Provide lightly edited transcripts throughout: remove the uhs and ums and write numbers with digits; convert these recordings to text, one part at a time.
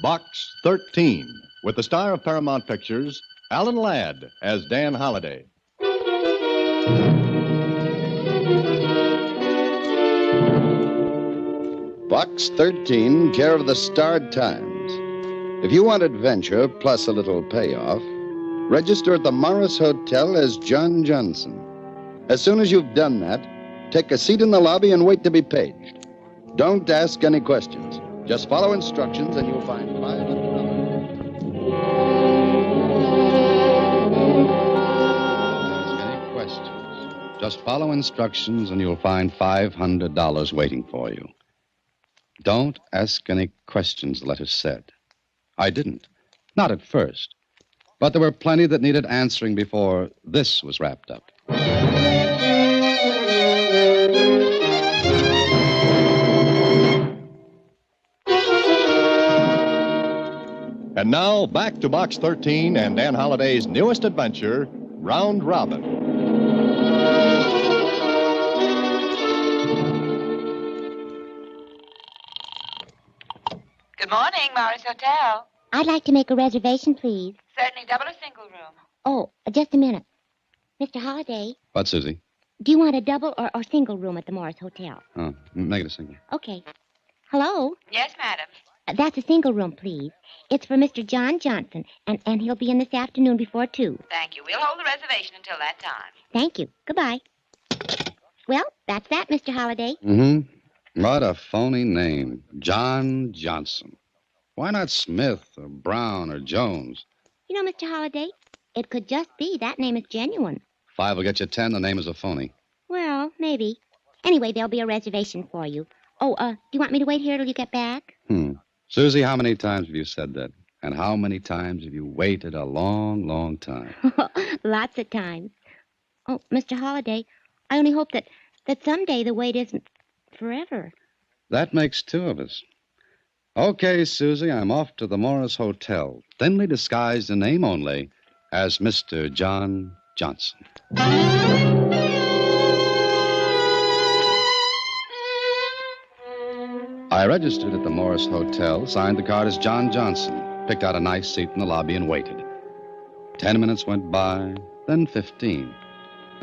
Box 13, with the star of Paramount Pictures, Alan Ladd as Dan Holliday. Box 13, care of the Starred Times. If you want adventure plus a little payoff, register at the Morris Hotel as John Johnson. As soon as you've done that, take a seat in the lobby and wait to be paged. Don't ask any questions. Just follow instructions and you'll find $500. Just follow instructions and you'll find $500 waiting for you. Don't ask any questions, the letter said. I didn't. Not at first. But there were plenty that needed answering before this was wrapped up. And now, back to Box 13 and Dan Holliday's newest adventure, Round Robin. Good morning, Morris Hotel. I'd like to make a reservation, please. Certainly double or single room. Oh, just a minute. Mr. Holliday, What, Susie? do you want a double or single room at the Morris Hotel? Oh, make it a single. Okay. Hello? Yes, madam. That's a single room, please. It's for Mr. John Johnson, and he'll be in this afternoon before 2. Thank you. We'll hold the reservation until that time. Thank you. Goodbye. Well, that's that, Mr. Holliday. Mm-hmm. What a phony name. John Johnson. Why not Smith or Brown or Jones? You know, Mr. Holliday, it could just be that name is genuine. 5 will get you 10. The name is a phony. Well, maybe. Anyway, there'll be a reservation for you. Oh, do you want me to wait here till you get back? Susie, how many times have you said that? And how many times have you waited a long, long time? Lots of times. Oh, Mr. Holliday, I only hope that someday the wait isn't forever. That makes 2 of us. Okay, Susie, I'm off to the Morris Hotel, thinly disguised in name only as Mr. John Johnson. I registered at the Morris Hotel, signed the card as John Johnson, picked out a nice seat in the lobby and waited. 10 minutes went by, then 15.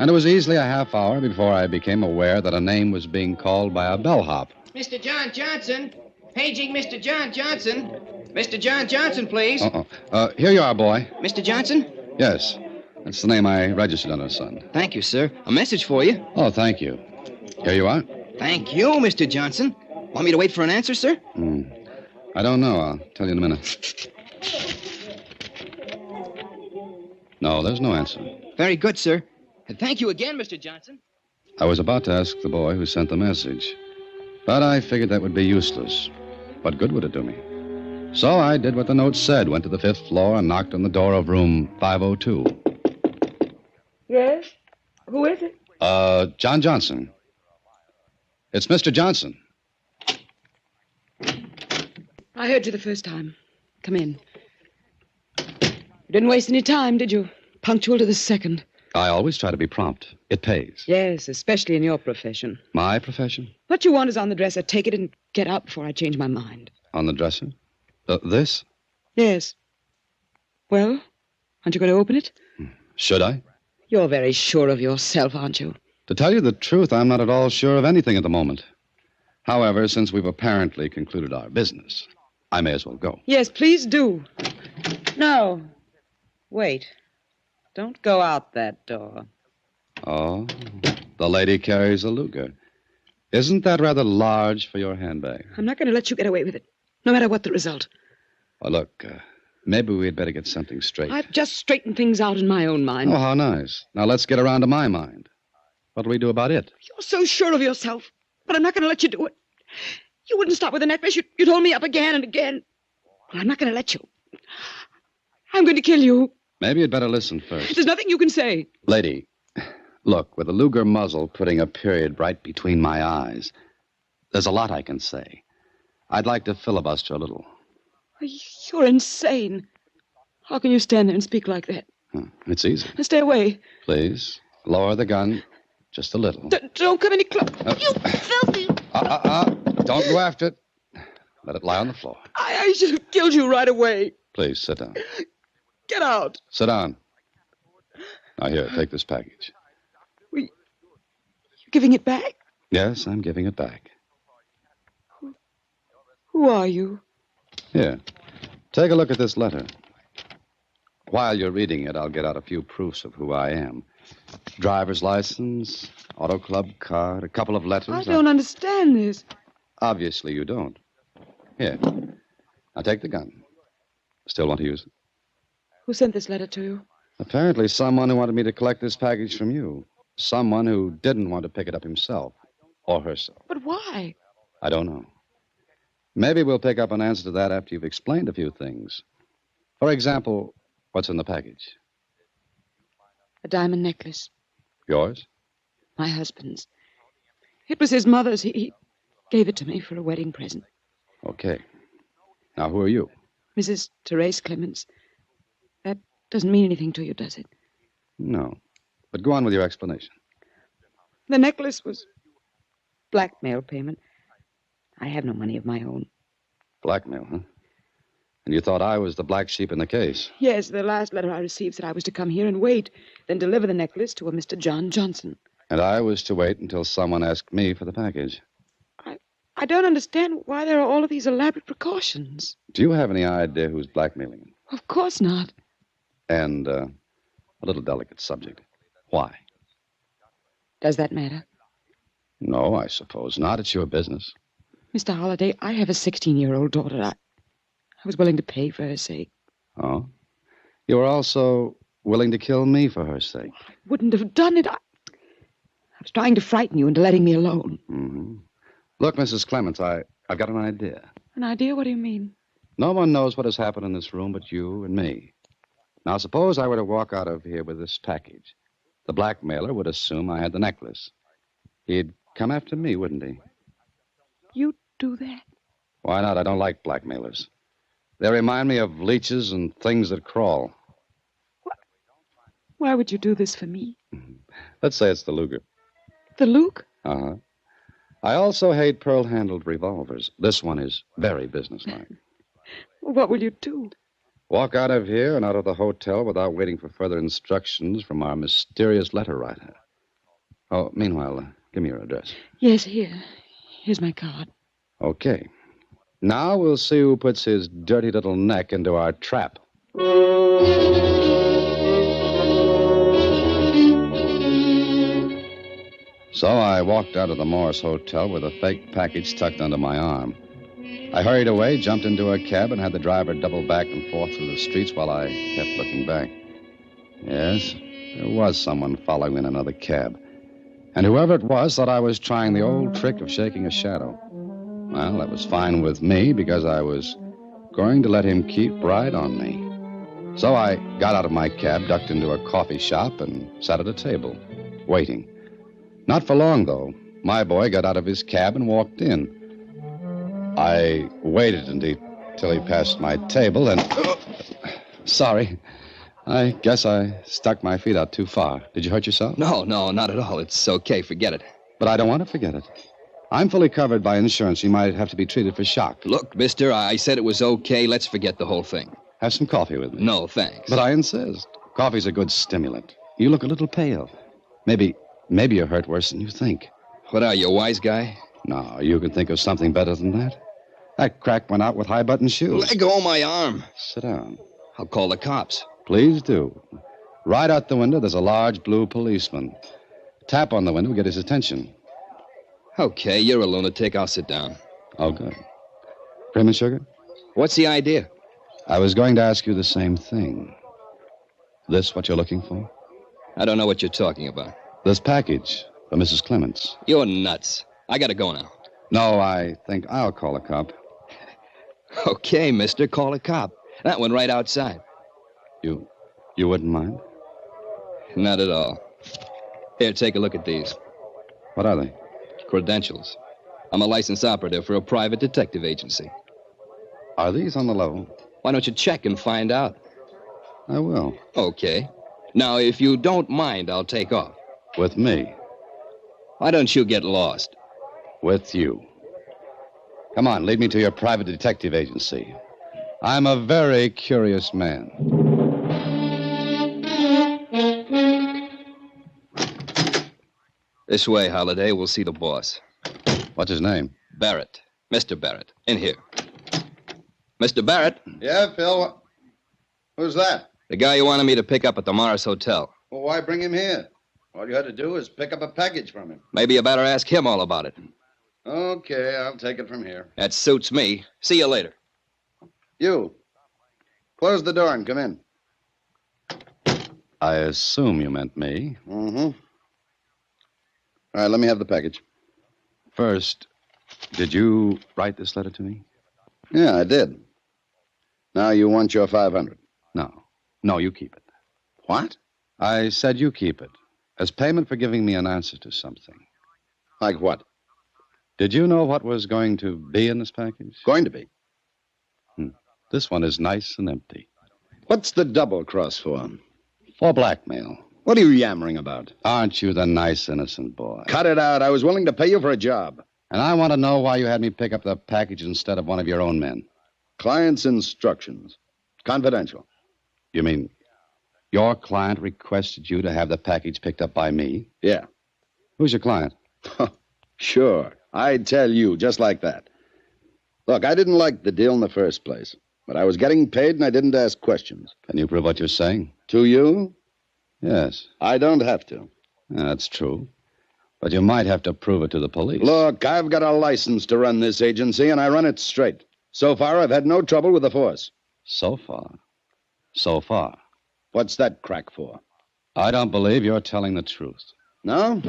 And it was easily a half hour before I became aware that a name was being called by a bellhop. Mr. John Johnson. Paging Mr. John Johnson. Mr. John Johnson, please. Here you are, boy. Mr. Johnson? Yes, that's the name I registered under, son. Thank you, sir. A message for you. Oh, thank you. Here you are. Thank you, Mr. Johnson. Want me to wait for an answer, sir? I don't know. I'll tell you in a minute. No, there's no answer. Very good, sir. And thank you again, Mr. Johnson. I was about to ask the boy who sent the message, but I figured that would be useless. What good would it do me? So I did what the note said, went to the 5th floor and knocked on the door of room 502. Yes? Who is it? John Johnson. It's Mr. Johnson. I heard you the first time. Come in. You didn't waste any time, did you? Punctual to the second. I always try to be prompt. It pays. Yes, especially in your profession. My profession? What you want is on the dresser. Take it and get out before I change my mind. On the dresser? This? Yes. Well, aren't you going to open it? Should I? You're very sure of yourself, aren't you? To tell you the truth, I'm not at all sure of anything at the moment. However, since we've apparently concluded our business, I may as well go. Yes, please do. No. Wait. Don't go out that door. Oh, the lady carries a Luger. Isn't that rather large for your handbag? I'm not going to let you get away with it, no matter what the result. Well, look, maybe we'd better get something straight. I've just straightened things out in my own mind. Oh, how nice. Now let's get around to my mind. What'll we do about it? You're so sure of yourself, but I'm not going to let you do it. You wouldn't stop with the necklace. You'd hold me up again and again. Well, I'm not going to let you. I'm going to kill you. Maybe you'd better listen first. There's nothing you can say. Lady, look, with the Luger muzzle putting a period right between my eyes, there's a lot I can say. I'd like to filibuster a little. You're insane. How can you stand there and speak like that? It's easy. Now stay away. Please, lower the gun. Just a little. Don't come any closer. You filthy... Don't go after it. Let it lie on the floor. I should have killed you right away. Please, sit down. Get out. Sit down. Now, here, take this package. You giving it back? Yes, I'm giving it back. Who are you? Here, take a look at this letter. While you're reading it, I'll get out a few proofs of who I am. Driver's license, auto club card, a couple of letters. I don't understand this. Obviously, you don't. Here. Now, take the gun. Still want to use it? Who sent this letter to you? Apparently, someone who wanted me to collect this package from you. Someone who didn't want to pick it up himself. Or herself. But why? I don't know. Maybe we'll pick up an answer to that after you've explained a few things. For example, what's in the package? A diamond necklace. Yours? My husband's. It was his mother's. He gave it to me for a wedding present. Okay. Now, who are you? Mrs. Therese Clements. That doesn't mean anything to you, does it? No. But go on with your explanation. The necklace was blackmail payment. I have no money of my own. Blackmail, huh? And you thought I was the black sheep in the case? Yes, the last letter I received said I was to come here and wait, then deliver the necklace to a Mr. John Johnson. And I was to wait until someone asked me for the package. I don't understand why there are all of these elaborate precautions. Do you have any idea who's blackmailing you? Of course not. And a little delicate subject. Why? Does that matter? No, I suppose not. It's your business. Mr. Holliday, I have a 16-year-old daughter. I was willing to pay for her sake. Oh? You were also willing to kill me for her sake. I wouldn't have done it. I was trying to frighten you into letting me alone. Mm-hmm. Look, Mrs. Clements, I've got an idea. An idea? What do you mean? No one knows what has happened in this room but you and me. Now, suppose I were to walk out of here with this package. The blackmailer would assume I had the necklace. He'd come after me, wouldn't he? You'd do that? Why not? I don't like blackmailers. They remind me of leeches and things that crawl. Why would you do this for me? Let's say it's the Luger. The Luke? Uh-huh. I also hate pearl-handled revolvers. This one is very businesslike. What will you do? Walk out of here and out of the hotel without waiting for further instructions from our mysterious letter writer. Oh, meanwhile, give me your address. Yes, here. Here's my card. Okay. Now we'll see who puts his dirty little neck into our trap. So I walked out of the Morris Hotel with a fake package tucked under my arm. I hurried away, jumped into a cab, and had the driver double back and forth through the streets while I kept looking back. Yes, there was someone following in another cab. And whoever it was thought I was trying the old trick of shaking a shadow. Well, that was fine with me because I was going to let him keep right on me. So I got out of my cab, ducked into a coffee shop, and sat at a table, waiting. Not for long, though. My boy got out of his cab and walked in. I waited until he passed my table and... Sorry. I guess I stuck my feet out too far. Did you hurt yourself? No, not at all. It's okay. Forget it. But I don't want to forget it. I'm fully covered by insurance. You might have to be treated for shock. Look, mister, I said it was okay. Let's forget the whole thing. Have some coffee with me. No, thanks. But I insist. Coffee's a good stimulant. You look a little pale. Maybe you're hurt worse than you think. What are you, a wise guy? No, you can think of something better than that. That crack went out with high-button shoes. Let go of my arm. Sit down. I'll call the cops. Please do. Right out the window, there's a large blue policeman. Tap on the window will get his attention. Okay, you're a lunatic. I'll sit down. Oh, good. Cream and sugar? What's the idea? I was going to ask you the same thing. This what you're looking for? I don't know what you're talking about. This package for Mrs. Clements. You're nuts. I gotta go now. No, I think I'll call a cop. Okay, mister, call a cop. That one right outside. You wouldn't mind? Not at all. Here, take a look at these. What are they? Credentials. I'm a licensed operative for a private detective agency. Are these on the level? Why don't you check and find out? I will. Okay. Now, if you don't mind, I'll take off. With me. Why don't you get lost? With you. Come on, lead me to your private detective agency. I'm a very curious man. This way, Holiday. We'll see the boss. What's his name? Barrett. Mr. Barrett. In here. Mr. Barrett, Yeah, Phil. Who's that? the guy you wanted me to pick up at the Morris Hotel. Well, why bring him here? All you had to do is pick up a package from him. Maybe you better ask him all about it. Okay, I'll take it from here. That suits me. See you later. You. Close the door and come in. I assume you meant me. Mm-hmm. All right, let me have the package. First, did you write this letter to me? Yeah, I did. Now you want your 500. No, you keep it. What? I said you keep it. As payment for giving me an answer to something. Like what? Did you know what was going to be in this package? Going to be? This one is nice and empty. What's the double cross for? For blackmail. What are you yammering about? Aren't you the nice, innocent boy? Cut it out. I was willing to pay you for a job. And I want to know why you had me pick up the package instead of one of your own men. Client's instructions. Confidential. You mean your client requested you to have the package picked up by me? Yeah. Who's your client? Sure. I'd tell you, just like that. Look, I didn't like the deal in the first place, but I was getting paid and I didn't ask questions. Can you prove what you're saying? To you? Yes. I don't have to. That's true. But you might have to prove it to the police. Look, I've got a license to run this agency, and I run it straight. So far, I've had no trouble with the force. So far? So far. What's that crack for? I don't believe you're telling the truth. No?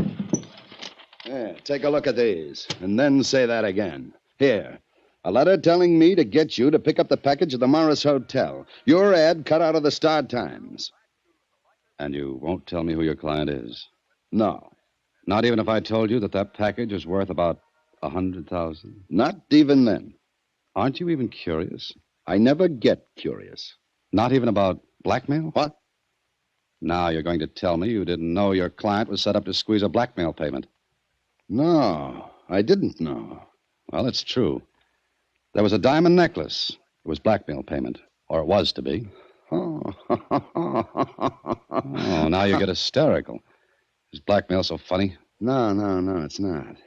Yeah, take a look at these, and then say that again. Here, a letter telling me to get you to pick up the package at the Morris Hotel. Your ad cut out of the Star Times. And you won't tell me who your client is? No. Not even if I told you that that package is worth about $100,000? Not even then. Aren't you even curious? I never get curious. Not even about blackmail? What? Now you're going to tell me you didn't know your client was set up to squeeze a blackmail payment. No, I didn't know. Well, it's true. There was a diamond necklace. It was blackmail payment, or it was to be. Oh, now you get hysterical. Is blackmail so funny? No, it's not.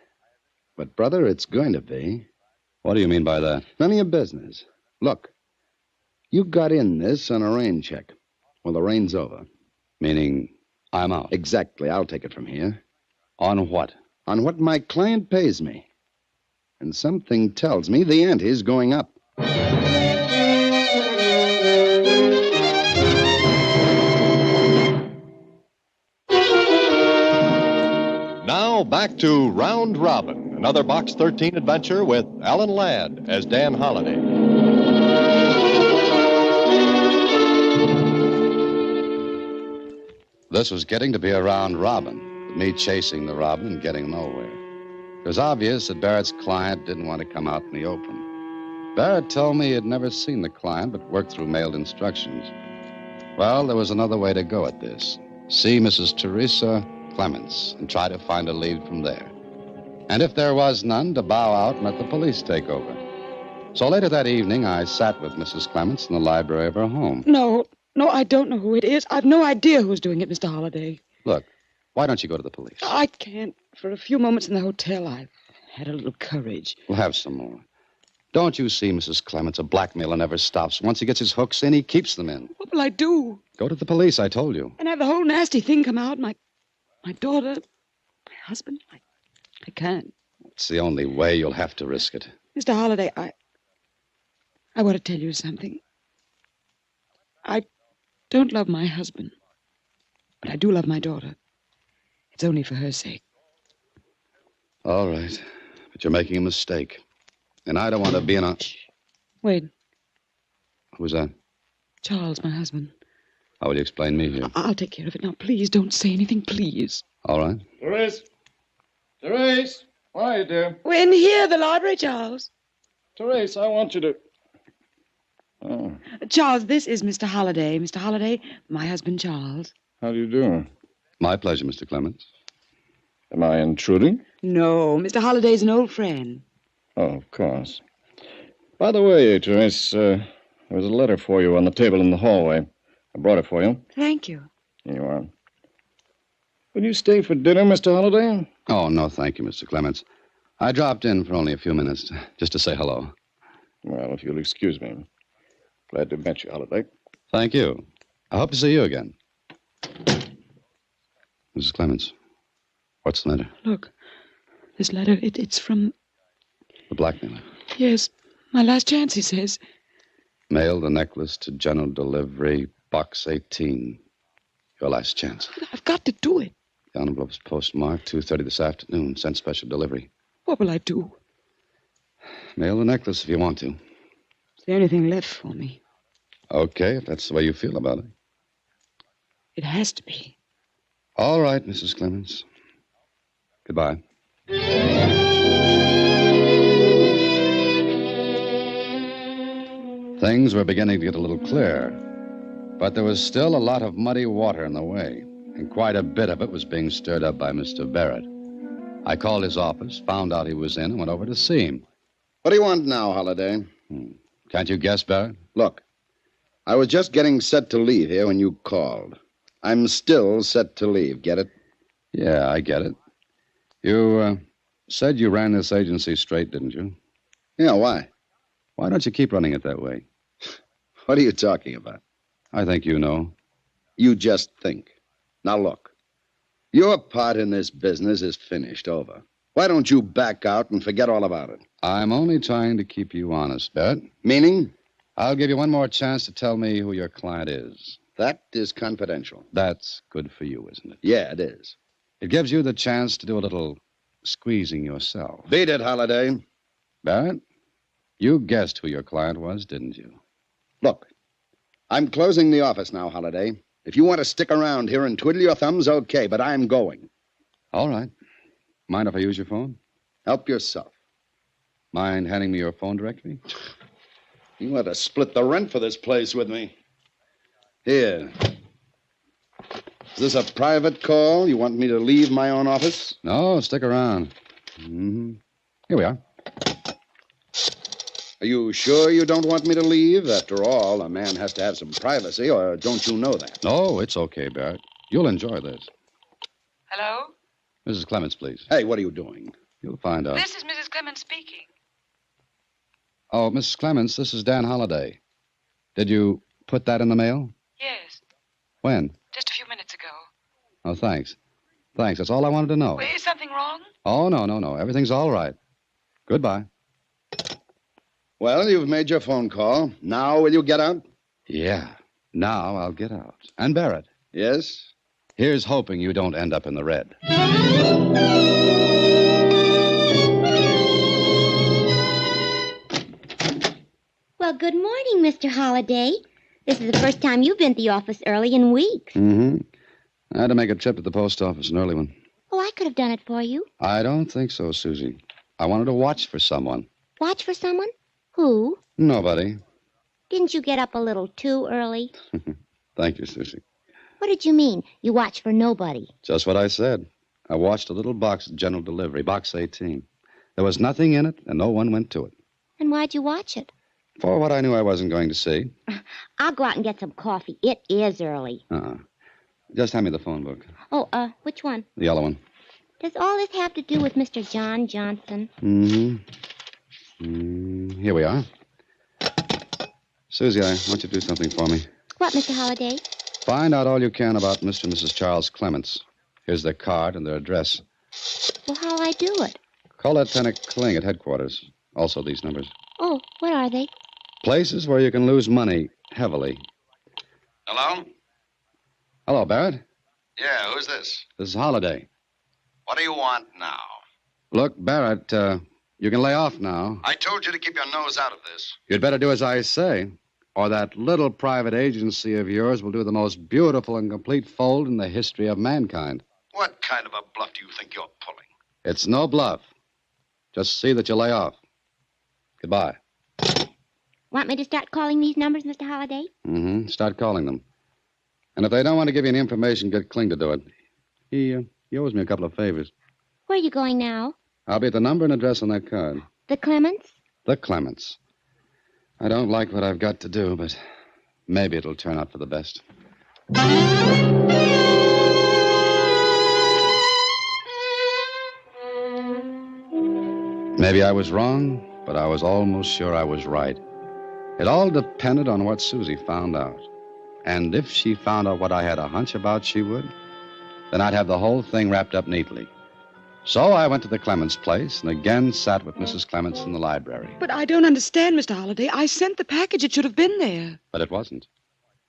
But, brother, it's going to be. What do you mean by that? None of your business. Look, you got in this on a rain check. Well, the rain's over. Meaning I'm out? Exactly. I'll take it from here. On what? On what my client pays me. And something tells me the ante's going up. Now back to Round Robin, another Box 13 adventure with Alan Ladd as Dan Holliday. This was getting to be a round robin, with me chasing the robin and getting nowhere. It was obvious that Barrett's client didn't want to come out in the open. Barrett told me he had never seen the client but worked through mailed instructions. Well, there was another way to go at this. See Mrs. Teresa Clements and try to find a lead from there. And if there was none, to bow out and let the police take over. So later that evening, I sat with Mrs. Clements in the library of her home. No, I don't know who it is. I've no idea who's doing it, Mr. Holliday. Look, why don't you go to the police? I can't. For a few moments in the hotel, I've had a little courage. We'll have some more. Don't you see, Mrs. Clements, a blackmailer never stops. Once he gets his hooks in, he keeps them in. What will I do? Go to the police, I told you. And have the whole nasty thing come out? My daughter, my husband? I can't. It's the only way. You'll have to risk it. Mr. Holliday, I want to tell you something. I don't love my husband, but I do love my daughter. It's only for her sake. All right, but you're making a mistake. And I don't want to be in a... Shh. Wait. Who's that? Charles, my husband. How will you explain me here? I'll take care of it. Now, please don't say anything, please. All right. Therese, where are you, dear? We're in here, the library, Charles. Therese, I want you to... Oh, Charles, this is Mr. Holliday. Mr. Holliday, my husband, Charles. how do you do? My pleasure, Mr. Clements. Am I intruding? No, Mr. Holliday's an old friend. Oh, of course. By the way, Teresa, there was a letter for you on the table in the hallway. I brought it for you. Thank you. Here you are. Will you stay for dinner, Mr. Holliday? Oh, no, thank you, Mr. Clements. I dropped in for only a few minutes, just to say hello. Well, if you'll excuse me. Glad to meet you, Holliday. Thank you. I hope to see you again. Mrs. Clements, what's the matter? Look, this letter, it's from... The blackmailer. Yes, my last chance, he says. Mail the necklace to general delivery, box 18. Your last chance. I've got to do it. The envelope's postmarked 2:30 this afternoon. Sent special delivery. What will I do? Mail the necklace if you want to. Is there anything left for me? Okay, if that's the way you feel about it. It has to be. All right, Mrs. Clements. Goodbye. Things were beginning to get a little clearer, but there was still a lot of muddy water in the way, and quite a bit of it was being stirred up by Mr. Barrett. I called his office, found out he was in, and went over to see him. What do you want now, Holliday? Can't you guess, Barrett? Look, I was just getting set to leave here when you called. I'm still set to leave, get it? Yeah, I get it. You said you ran this agency straight, didn't you? Yeah, why? Why don't you keep running it that way? What are you talking about? I think you know. You just think. Now, look. Your part in this business is finished, over. Why don't you back out and forget all about it? I'm only trying to keep you honest, Barrett. Meaning? I'll give you one more chance to tell me who your client is. That is confidential. That's good for you, isn't it? Yeah, it is. It gives you the chance to do a little squeezing yourself. Beat it, Holliday. Barrett, you guessed who your client was, didn't you? Look, I'm closing the office now, Holliday. If you want to stick around here and twiddle your thumbs, okay, but I'm going. All right. Mind if I use your phone? Help yourself. Mind handing me your phone directory? You want to split the rent for this place with me. Here. Is this a private call? You want me to leave my own office? No, stick around. Mm-hmm. Here we are. Are you sure you don't want me to leave? After all, a man has to have some privacy, or don't you know that? No, it's okay, Barrett. You'll enjoy this. Hello? Mrs. Clements, please. Hey, what are you doing? You'll find out. This is Mrs. Clemens speaking. Oh, Mrs. Clements, this is Dan Holliday. Did you put that in the mail? Yes, When? just a few minutes ago. Oh, thanks. Thanks, that's all I wanted to know. Is something wrong? Oh, no. Everything's all right. Goodbye. Well, you've made your phone call. Now will you get out? Yeah. Now I'll get out. And Barrett. Yes? Here's hoping you don't end up in the red. Well, good morning, Mr. Holliday. This is the first time you've been to the office early in weeks. Mm-hmm. I had to make a trip to the post office, an early one. Oh, I could have done it for you. I don't think so, Susie. I wanted to watch for someone. Watch for someone? Who? Nobody. Didn't you get up a little too early? Thank you, Susie. What did you mean, you watch for nobody? Just what I said. I watched a little box at general delivery, box 18. There was nothing in it, and no one went to it. And why'd you watch it? For what I knew I wasn't going to see. I'll go out and get some coffee. It is early. Just hand me the phone book. Oh, which one? The yellow one. Does all this have to do with Mr. John Johnson? Here we are. Susie, I want you to do something for me. What, Mr. Holliday? Find out all you can about Mr. and Mrs. Charles Clements. Here's their card and their address. Well, how'll I do it? Call Lieutenant Kling at headquarters. Also these numbers. Oh, what are they? Places where you can lose money heavily. Hello? Hello, Barrett. Yeah, who's this? This is Holliday. What do you want now? Look, Barrett, you can lay off now. I told you to keep your nose out of this. You'd better do as I say, or that little private agency of yours will do the most beautiful and complete fold in the history of mankind. What kind of a bluff do you think you're pulling? It's no bluff. Just see that you lay off. Goodbye. Want me to start calling these numbers, Mr. Holliday? Start calling them. And if they don't want to give you any information, get Kling to do it. He owes me a couple of favors. Where are you going now? I'll be at the number and address on that card. The Clements? The Clements. I don't like what I've got to do, but maybe it'll turn out for the best. Maybe I was wrong, but I was almost sure I was right. It all depended on what Susie found out. And if she found out what I had a hunch about she would, then I'd have the whole thing wrapped up neatly. So I went to the Clements place and again sat with Mrs. Clements in the library. But I don't understand, Mr. Holliday. I sent the package. It should have been there. But it wasn't.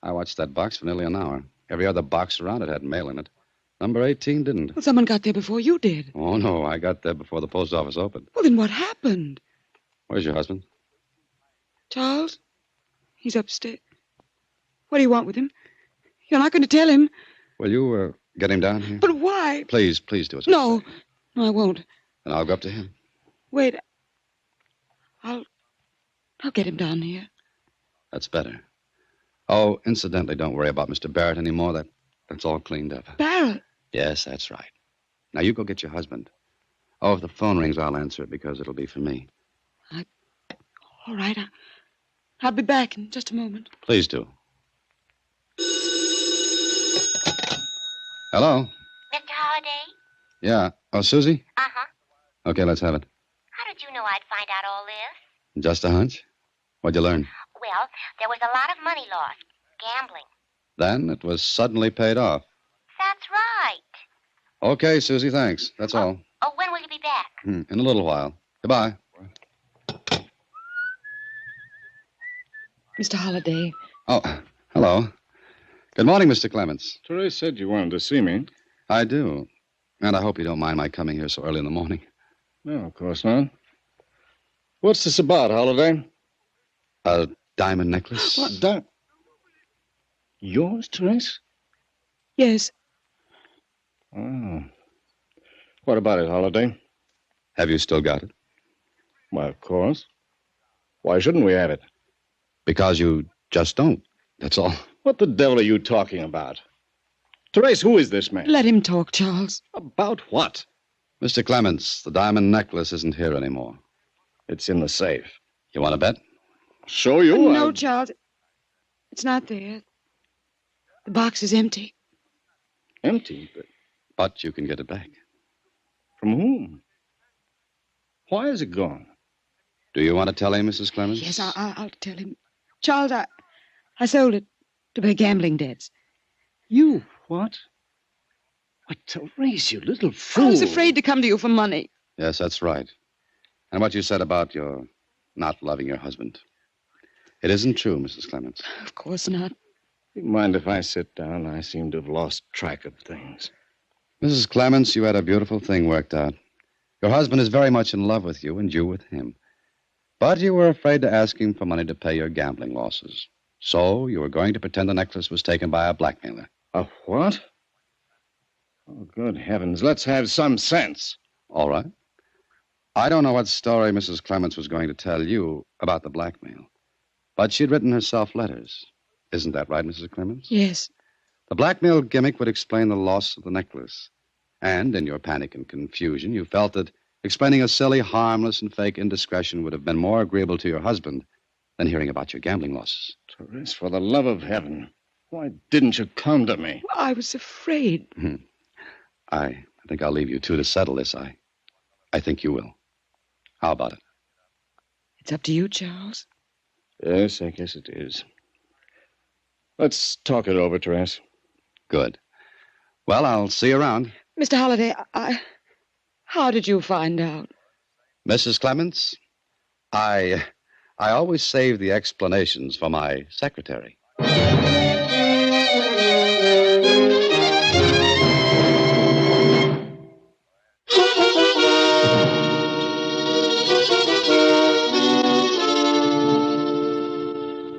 I watched that box for nearly an hour. Every other box around it had mail in it. Number 18 didn't. Well, someone got there before you did. Oh, no, I got there before the post office opened. Well, then what happened? Where's your husband? Charles? He's upstairs. What do you want with him? You're not going to tell him. Will you get him down here? But why? Please do as I No. say. No, I won't. Then I'll go up to him. Wait. I'll get him down here. That's better. Oh, incidentally, don't worry about Mr. Barrett anymore. That's all cleaned up. Barrett? Yes, that's right. Now, you go get your husband. Oh, if the phone rings, I'll answer it because it'll be for me. All right. I'll be back in just a moment. Please do. Hello? Mr. Holliday? Yeah. Oh, Susie? Uh-huh. Okay, let's have it. How did you know I'd find out all this? Just a hunch? What'd you learn? Well, there was a lot of money lost. Gambling. Then it was suddenly paid off. That's right. Okay, Susie, thanks. That's all. Oh, when will you be back? In a little while. Goodbye. Mr. Holliday. Oh, hello. Good morning, Mr. Clements. Therese said you wanted to see me. I do. And I hope you don't mind my coming here so early in the morning. No, of course not. What's this about, Holliday? A diamond necklace? What? Yours, Therese? Yes. Oh. What about it, Holliday? Have you still got it? Why, of course. Why shouldn't we have it? Because you just don't. That's all. What the devil are you talking about? Therese, who is this man? Let him talk, Charles. About what? Mr. Clements, the diamond necklace isn't here anymore. It's in the safe. You want to bet? Show you? No, Charles. It's not there. The box is empty. Empty? But you can get it back. From whom? Why is it gone? Do you want to tell him, Mrs. Clements? Yes, I'll tell him. Charles, I sold it to pay gambling debts. You? What? Why, Therese, you little fool. I was afraid to come to you for money. Yes, that's right. And what you said about your not loving your husband. It isn't true, Mrs. Clements. Of course not. You mind if I sit down? I seem to have lost track of things. Mrs. Clements, you had a beautiful thing worked out. Your husband is very much in love with you, and you with him. But you were afraid to ask him for money to pay your gambling losses. So you were going to pretend the necklace was taken by a blackmailer. A what? Oh, good heavens. Let's have some sense. All right. I don't know what story Mrs. Clements was going to tell you about the blackmail. But she'd written herself letters. Isn't that right, Mrs. Clements? Yes. The blackmail gimmick would explain the loss of the necklace. And in your panic and confusion, you felt that explaining a silly, harmless, and fake indiscretion would have been more agreeable to your husband than hearing about your gambling losses. Therese, for the love of heaven, why didn't you come to me? I was afraid. I think I'll leave you two to settle this. I think you will. How about it? It's up to you, Charles. Yes, I guess it is. Let's talk it over, Therese. Good. Well, I'll see you around. Mr. Holliday, how did you find out? Mrs. Clements, I always save the explanations for my secretary.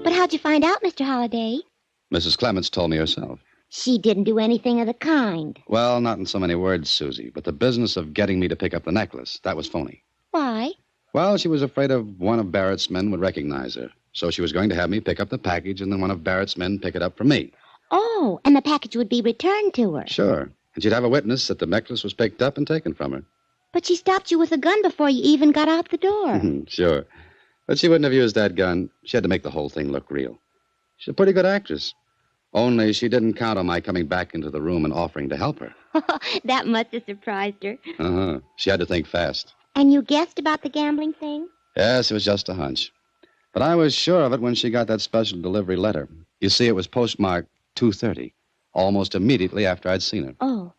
But how'd you find out, Mr. Holliday? Mrs. Clements told me herself. She didn't do anything of the kind. Well, not in so many words, Susie, but the business of getting me to pick up the necklace, that was phony. Why? Well, she was afraid of one of Barrett's men would recognize her. So she was going to have me pick up the package and then one of Barrett's men pick it up for me. Oh, and the package would be returned to her. Sure. And she'd have a witness that the necklace was picked up and taken from her. But she stopped you with a gun before you even got out the door. Sure. But she wouldn't have used that gun. She had to make the whole thing look real. She's a pretty good actress. Only she didn't count on my coming back into the room and offering to help her. That must have surprised her. Uh-huh. She had to think fast. And you guessed about the gambling thing? Yes, it was just a hunch. But I was sure of it when she got that special delivery letter. You see, it was postmarked 2:30, almost immediately after I'd seen her. Oh.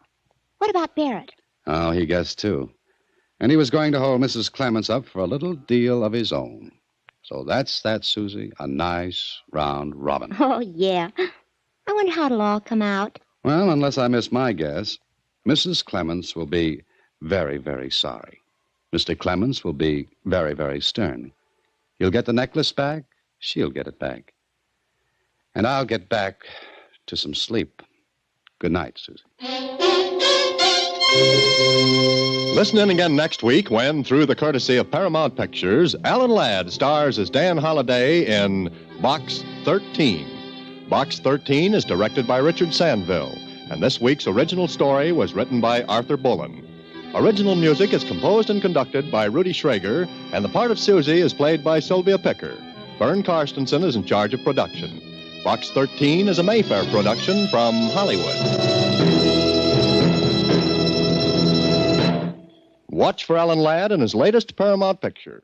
What about Barrett? Oh, he guessed, too. And he was going to hold Mrs. Clements up for a little deal of his own. So that's that, Susie. A nice round robin. Oh, yeah. I wonder how it'll all come out. Well, unless I miss my guess, Mrs. Clements will be very, very sorry. Mr. Clements will be very, very stern. He'll get the necklace back. She'll get it back. And I'll get back to some sleep. Good night, Susie. Listen in again next week when, through the courtesy of Paramount Pictures, Alan Ladd stars as Dan Holliday in Box 13. Box 13 is directed by Richard Sandville, and this week's original story was written by Arthur Bullen. Original music is composed and conducted by Rudy Schrager, and the part of Susie is played by Sylvia Picker. Vern Karstensen is in charge of production. Box 13 is a Mayfair production from Hollywood. Watch for Alan Ladd in his latest Paramount picture.